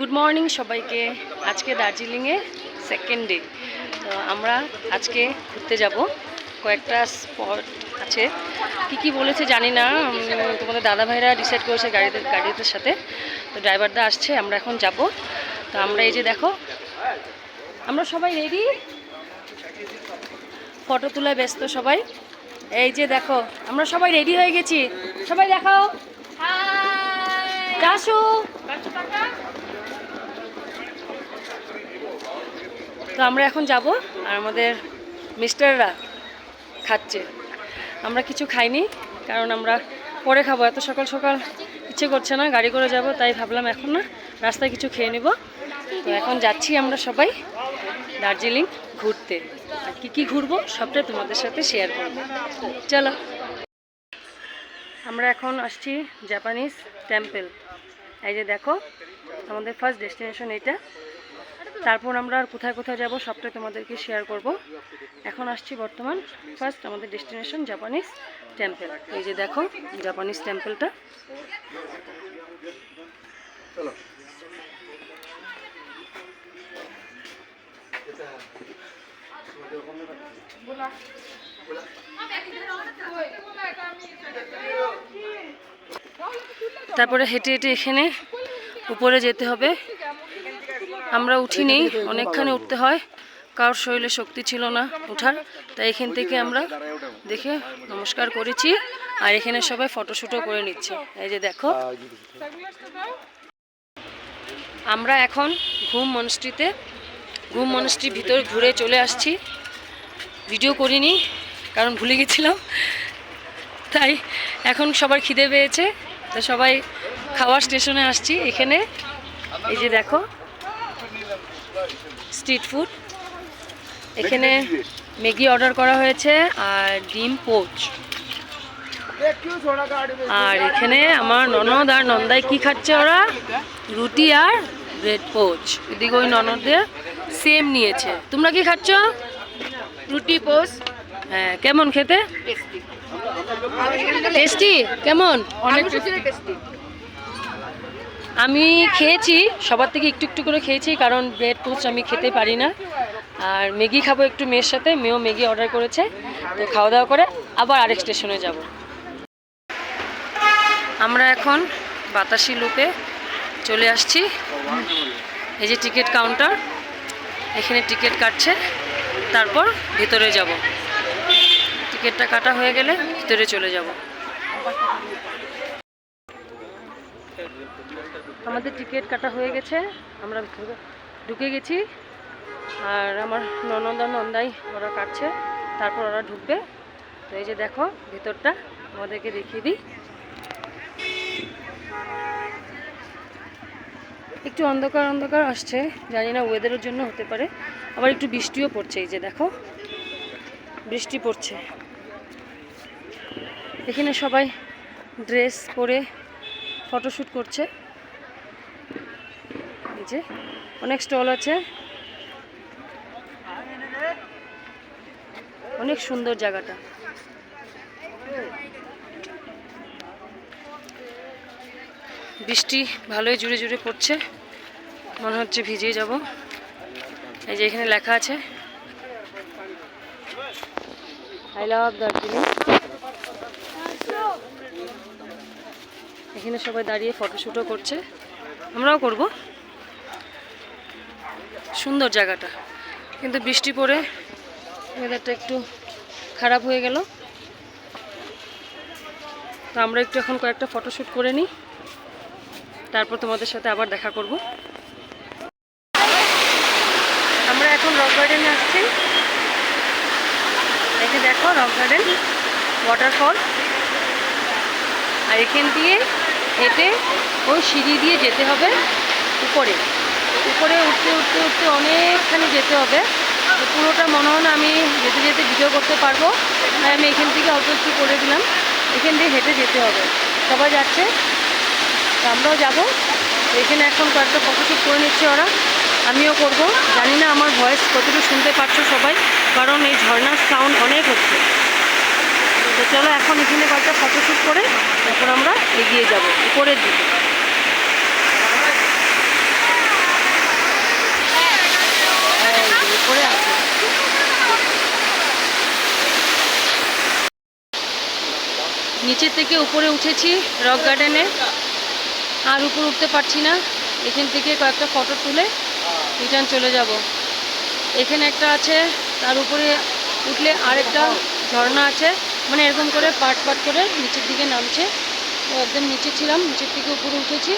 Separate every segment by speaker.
Speaker 1: Good morning সবাইকে। আজকে দার্জিলিংয়ে সেকেন্ড ডে। তো আমরা আজকে ঘুরতে যাব, কয়েকটা স্পট আছে, কি বলেছে জানি না, তোমাদের দাদা ভাইরা ডিসাইড করেছে গাড়িদের সাথে। তো ড্রাইভারদা আসছে, আমরা এখন যাব। তো আমরা এই যে দেখো, আমরা সবাই রেডি, ফটো তোলায় ব্যস্ত সবাই। এই যে দেখো আমরা সবাই রেডি হয়ে গেছি, সবাই দেখাও। আসো। তো আমরা এখন যাব, আর আমাদের মিস্টাররা খাচ্ছে। আমরা কিছু খাইনি, কারণ আমরা পরে খাবো, এত সকাল সকাল ইচ্ছে করছে না, গাড়ি করে যাব, তাই ভাবলাম এখন না, রাস্তায় কিছু খেয়ে নেব। তো এখন যাচ্ছি আমরা সবাই দার্জিলিং ঘুরতে। আর কী ঘুরবো সবটাই তোমাদের সাথে শেয়ার করবো, চলো। আমরা এখন আসছি জাপানিজ টেম্পল। এই যে দেখো, আমাদের ফার্স্ট ডেস্টিনেশন এটা। তারপর আমরা আর কোথায় কোথায় যাব সবটাই তোমাদেরকে শেয়ার করব। এখন আসছি বর্তমান ফার্স্ট আমাদের ডেস্টিনেশন জাপানিজ টেম্পল। এই যে দেখো জাপানিজ টেম্পলটা। তারপরে হেঁটে হেঁটে এখানে উপরে যেতে হবে। আমরা উঠিনি, অনেকখানি উঠতে হয়, কারোর শরীরে শক্তি ছিল না ওঠার, তাই এখান থেকে আমরা দেখে নমস্কার করেছি। আর এখানে সবাই ফটোশ্যুটও করে নিচ্ছে। এই যে দেখো, আমরা এখন ঘুম মনস্ট্রির ভিতর ঘুরে চলে আসছি। ভিডিও করিনি কারণ ভুলে গেছিলাম, তাই এখন সবার খিদে পেয়েছে, তো সবাই খাওয়ার স্টেশনে আসছি এখানে। এই যে দেখো স্ট্রিট ফুড, এখানে ম্যাগি অর্ডার করা হয়েছে আর ডিম পোচ। আর এখানে আমার ননদ আর নন্দাই কি খাচ্ছে, ওরা রুটি আর ব্রেড পোচ। এদিকে ওই ননদের সেম নিয়েছে। তোমরা কি খাচ্ছ? রুটি পোচ। হ্যাঁ, কেমন খেতে? টেস্টি? কেমন? অনেক টেস্টি। আমি খেয়েছি, সবার থেকে একটু একটু করে খেয়েছি, কারণ ব্রেড পোস্ট আমি খেতে পারি না। আর ম্যাগি খাবো একটু মেয়ের সাথে, মেয়েও ম্যাগি অর্ডার করেছে। তো খাওয়া দাওয়া করে আবার আরেক স্টেশনে যাব। আমরা এখন বাতাসি লুপে চলে আসছি। এই যে টিকিট কাউন্টার, এখানে টিকিট কাটছে, তারপর ভিতরে যাব। টিকিটটা কাটা হয়ে গেলে ভিতরে চলে যাব। আমাদের টিকিট কাটা হয়ে গেছে, আমরা ঢুকে গেছি। আর আমার ননদ আর নন্দাই ওরা কাটছে, তারপর ওরা ঢুকবে। তো এই যে দেখো ভিতরটা, আমাদেরকে দেখিয়ে দিই। একটু অন্ধকার অন্ধকার আসছে, জানি না ওয়েদারের জন্য হতে পারে, আবার একটু বৃষ্টিও পড়ছে। এই যে দেখো বৃষ্টি পড়ছে। এখানে সবাই ড্রেস পরে ফটোশ্যুট করছে। এই যে অনেক স্টল আছে, অনেক সুন্দর জায়গাটা। বৃষ্টি ভালোই জুড়ে জুড়ে পড়ছে, মনে হচ্ছে ভিজে যাব। এই যে এখানে লেখা আছে আই লাভ দার্জিলিং। এখানে সবাই দাঁড়িয়ে ফটোশ্যুটও করছে, আমরাও করব। সুন্দর জায়গাটা, কিন্তু বৃষ্টি পড়ে ওয়েদারটা একটু খারাপ হয়ে গেল। তো আমরা একটু এখন কয়েকটা ফটোশ্যুট করে নিই, তারপর তোমাদের সাথে আবার দেখা করব। আমরা এখন রক গার্ডেনে আসছি। এই যে দেখো রক গার্ডেন, ওয়াটারফল। আর এখান দিয়ে হেঁটে ওই সিঁড়ি দিয়ে যেতে হবে উপরে। উপরে উঠতে উঠতে উঠতে অনেকখানি যেতে হবে। তো পুরোটা মনে হয় না আমি যেতে যেতে ভিডিও করতে পারবো, তাই আমি এখান থেকে অল্প একটু করে দিলাম। এখান দিয়ে হেঁটে যেতে হবে, সবাই যাচ্ছে, তো আমরাও যাবো। এখানে এখন কয়েকটা ফটোশ্যুট করে নিচ্ছে ওরা, আমিও করব। জানি না আমার ভয়েস কতটুকু শুনতে পারছো সবাই, কারণ এই ঝর্ণার সাউন্ড অনেক হচ্ছে। তো চলো এখন এখানে কয়েকটা ফটোশ্যুট করে তারপর আমরা এগিয়ে যাব উপরের দিকে। নিচের থেকে উপরে উঠেছি রক গার্ডেনে, আর উপরে উঠতে পারছি না। এখান থেকে কয়েকটা ফটো তুলে রিটার্ন চলে যাব। এখানে একটা আছে, তার উপরে উঠলে আরেকটা ঝর্ণা আছে, মানে এরকম করে পার্ট পার্ট করে নিচের দিকে নামছে। তো একদম নিচে ছিলাম, নিচের থেকে উপরে উঠেছি,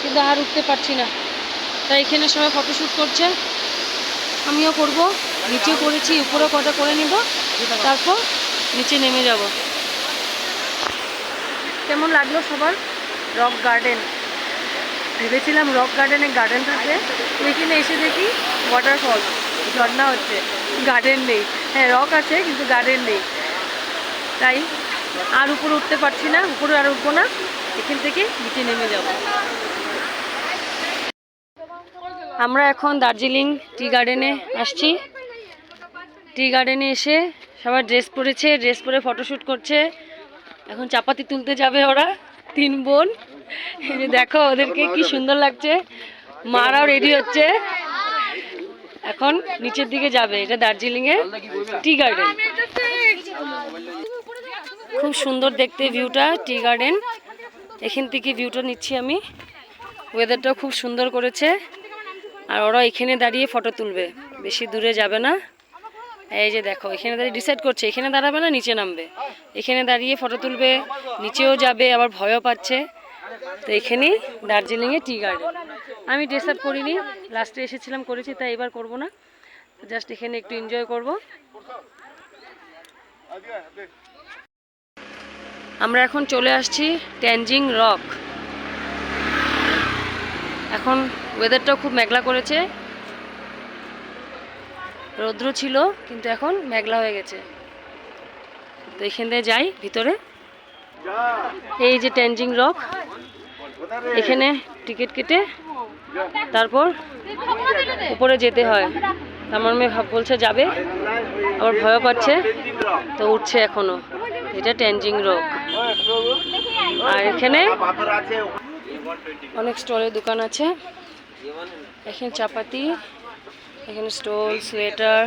Speaker 1: কিন্তু আর উঠতে পারছি না। তাই এখানে সবাই ফটোশ্যুট করছে, আমিও করব। নিচেও করেছি, উপরে কটা করে নিব, তারপর নিচে নেমে যাব। কেমন লাগলো সবার রক গার্ডেন? ভেবেছিলাম রক গার্ডেনে গার্ডেন থাকবে, এখানে এসে দেখি ওয়াটারফল, ঝর্ণা হচ্ছে, গার্ডেন নেই। হ্যাঁ, রক আছে কিন্তু গার্ডেন নেই। তাই আর উপরে উঠতে পারছি না, উপরে আর উঠবো না, এখান থেকে নিচে নেমে যাব। আমরা এখন দার্জিলিং টি গার্ডেনে আসছি। টি গার্ডেনে এসে সবার ড্রেস পরেছে, ড্রেস পরে ফটোশ্যুট করছে। এখন চাপাতি তুলতে যাবে ওরা 3 বোন। এই যে দেখো ওদেরকে কি সুন্দর লাগছে, মারাও রেডি হচ্ছে, এখন নিচের দিকে যাবে। এটা দার্জিলিংয়ের টি গার্ডেন, খুব সুন্দর দেখতে ভিউটা, টি গার্ডেন। এখান থেকে ভিউটা নিচ্ছি আমি, ওয়েদারটাও খুব সুন্দর করেছে। আর ওরা এখানে দাঁড়িয়ে ফটো তুলবে, বেশি দূরে যাবে না। এই যে দেখো এখানে দাঁড়িয়ে ডিসাইড করছে, এখানে দাঁড়াবে না নিচে নামবে, এখানে দাঁড়িয়ে ফটো তুলবে, নিচেও যাবে, আবার ভয়ও পাচ্ছে। তো এখানেই দার্জিলিংয়ে টি গার্ডেন। আমি ড্রেস আপ করিনি, লাস্টে এসেছিলাম করেছি, তাই এবার করব না, জাস্ট এখানে একটু এনজয় করব। আমরা এখন চলে আসছি ট্যানজিং রক। এখন ওয়েদারটাও খুব মেঘলা করেছে, রৌদ্র ছিল কিন্তু এখন মেঘলা হয়ে গেছে। তো এখান থেকে যাই ভিতরে। এই যে ট্যানজিং রক, এখানে টিকিট কেটে তারপর উপরে যেতে হয়। আমার মেয়ে বলছে যাবে, আবার ভয়ও পাচ্ছে, তো উঠছে এখনো। এটা ট্যানজিং রক। আর এখানে অনেক স্টলের দোকান আছে, এখানে চাপাতি, এখানে স্টল, সোয়েটার,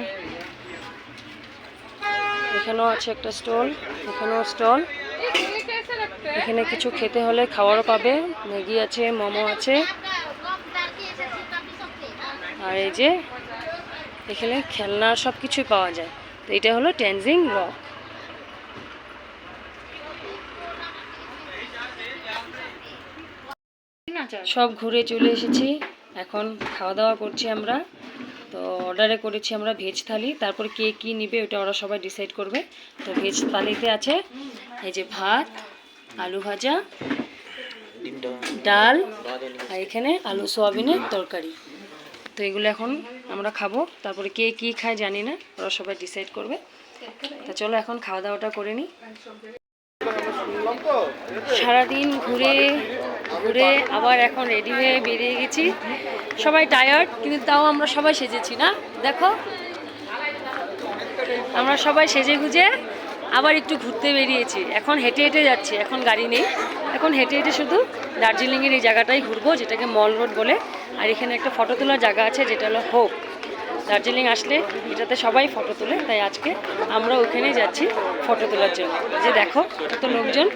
Speaker 1: এখানেও আছে একটা স্টল, এখানেও স্টল। এখানে কিছু খেতে হলে খাবারও পাবে, ম্যাগি আছে, মোমো আছে। আর এই যে এখানে খেলনার সব কিছুই পাওয়া যায়। তো এটা হলো ট্যানজিং রক। সব ঘুরে চলে এসেছি, এখন খাওয়া দাওয়া করছি আমরা। তো অর্ডারে করেছি আমরা ভেজ থালি, তারপর কে কী নিবে ওটা ওরা সবাই ডিসাইড করবে। তো ভেজ থালিতে আছে এই যে ভাত, আলু ভাজা, ডাল, আর এখানে আলু সোয়াবিনের তরকারি। তো এগুলো এখন আমরা খাবো, তারপরে কে কী খায় জানি না, ওরা সবাই ডিসাইড করবে। তো চলো এখন খাওয়া দাওয়াটা করে নিই। সারাদিন ঘুরে ঘুরে আবার এখন রেডি হয়ে বেরিয়ে গেছি। সবাই টায়ার্ড, কিন্তু তাও আমরা সবাই সেজেছি না, দেখো আমরা সবাই সেজে গুজে আবার একটু ঘুরতে বেরিয়েছি। এখন হেঁটে হেঁটে যাচ্ছি, এখন গাড়ি নেই, এখন হেঁটে হেঁটে শুধু দার্জিলিংয়ের এই জায়গাটাই ঘুরবো, যেটাকে মল রোড বলে। আর এখানে একটা ফটো তোলার জায়গা আছে, যেটা হলো হোপ। দার্জিলিং আসলে এটাতে সবাই ফটো তোলে, তাই আজকে আমরা ওখানেই যাচ্ছি ফটো তোলার জন্য। যে দেখো কত লোকজন।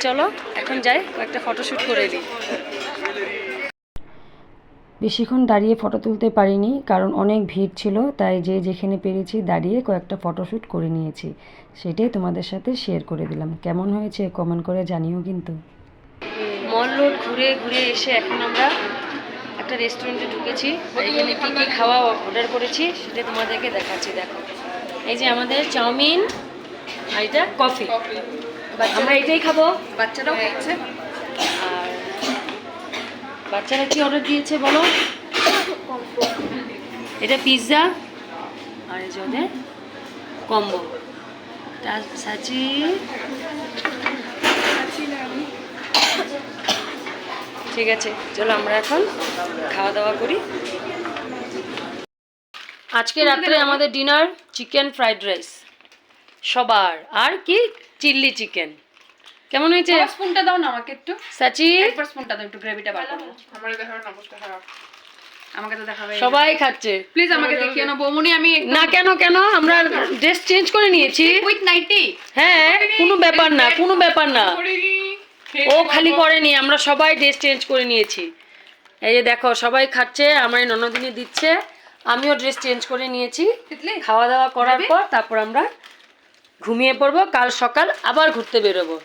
Speaker 1: চলো এখন যাই, কয়েকটা ফটোশ্যুট করে নিই। বেশিক্ষণ দাঁড়িয়ে ফটো তুলতে পারিনি, কারণ অনেক ভিড় ছিল, তাই যে যেখানে পেরেছি দাঁড়িয়ে কয়েকটা ফটোশ্যুট করে নিয়েছি। সেটাই তোমাদের সাথে শেয়ার করে দিলাম। কেমন হয়েছে কমেন্ট করে জানিও কিন্তু। মল রোড ঘুরে ঘুরে এসে এখন আমরা একটা রেস্টুরেন্টে ঢুকেছি। এখানে কী কী খাওয়া অর্ডার করেছি সেটা তোমাদেরকে দেখাচ্ছি। দেখো এই যে আমাদের চাউমিন, আর এটা কফি, আমরা এটাই খাবো, বাচ্চারাও খাচ্ছে। আর বাচ্চারা কি অর্ডার দিয়েছে বলো? এটা পিৎজা, আর এই যে ওদের কম্বো। সাচি ঠিক আছে, চলো আমরা এখন খাওয়া দাওয়া করি। আজকে রাত্রে আমাদের ডিনার চিকেন ফ্রাইড রাইস সবার, আর কি চিল্লি চিকেন। কেমন হয়েছে?
Speaker 2: স্পুনটা দাও না আমাকে একটু,
Speaker 1: সাচি
Speaker 2: একবার স্পুনটা দাও, একটু গ্রেভিটা বার করব। আমারে দেখাও না, বুঝতে খারাপ। আমাকে তো দেখাবে
Speaker 1: সবাই খাচ্ছে।
Speaker 2: প্লিজ আমাকে দেখিও না বৌমনি, আমি
Speaker 1: না কেন কেন, আমরা ড্রেস চেঞ্জ করে নিয়েছি।
Speaker 2: উইথ নাইটি
Speaker 1: হ্যাঁ, কোনো ব্যাপার না, কোনো ব্যাপার না। ও খালি করেনি, আমরা সবাই ড্রেস চেঞ্জ করে নিয়েছি। এই যে দেখো সবাই খাচ্ছে, আমার এই ননদিনী দিচ্ছে, আমিও ড্রেস চেঞ্জ করে নিয়েছি। খাওয়া দাওয়া করার পর তারপর আমরা ঘুমিয়ে পড়বো, কাল সকাল আবার ঘুরতে বেরোবো।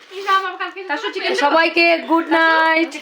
Speaker 1: সবাইকে গুড নাইট।